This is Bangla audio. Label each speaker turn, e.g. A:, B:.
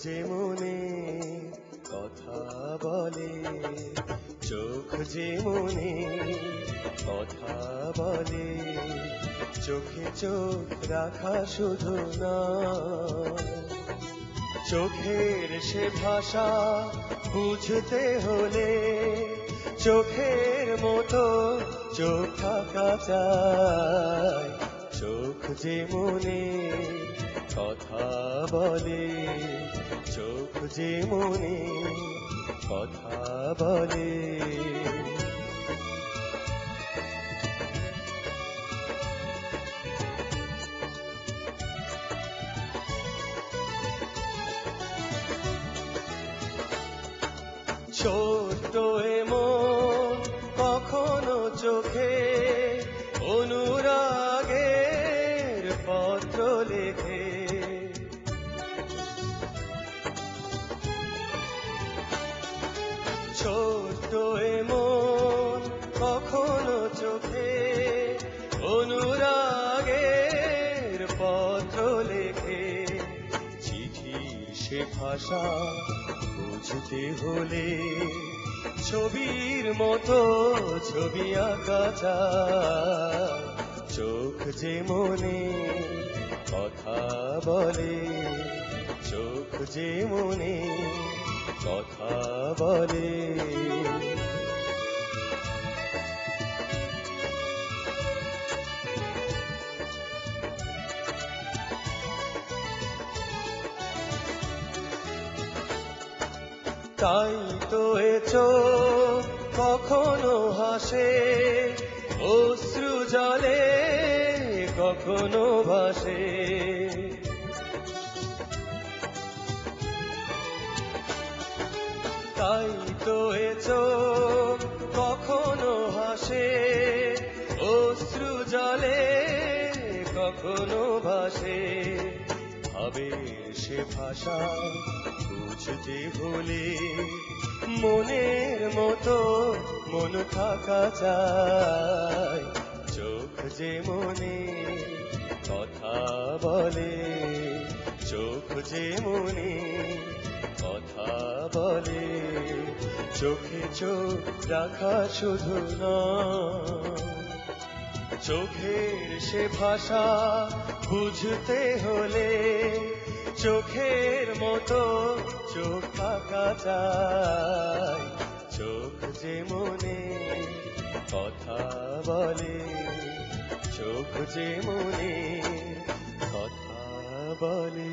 A: যে মনে কথা বলে, চোখ যে মনে কথা বলে, চোখে চোখ রাখা শুধু না, চোখের সে ভাষা বুঝতে হলে চোখের মতো চোখ থাকা চাই। চোখ যে মনে কথা বলে, চোখ যে মনে কথা বলে। ছোট্ট এমন কখনো চোখে অনুরাগের পত্র লেখে, ছোট্ট এমন কখনো চোখে অনুরাগের পত্র লেখে। চিঠির সে ভাষা বুঝতে হলে ছবির মতো ছবি আঁকা যায়। চোখ যে মনে কথা বলে, চোখ যে মনে কথা বলে। তাই তো এ চোখ কখনো হাসে অশ্রু জলে, কখনো ভাসে। তাই তো এ চোখ কখনো হাসে অশ্রু জলে, কখনো ভাসে। ভাবের সে ভাষা বুঝতে হলে মনের মতো মন থাকা চাই। চোখ যে মনে কথা বলে, চোখ যে মনে কথা বলে, চোখে চোখ রাখা শুধু না, চোখের সে ভাষা বুঝতে হলে চোখের মতো চোখ থাকা চাই। চোখ যে মনে কথা বলে, চোখ যে মনে কথা বলে।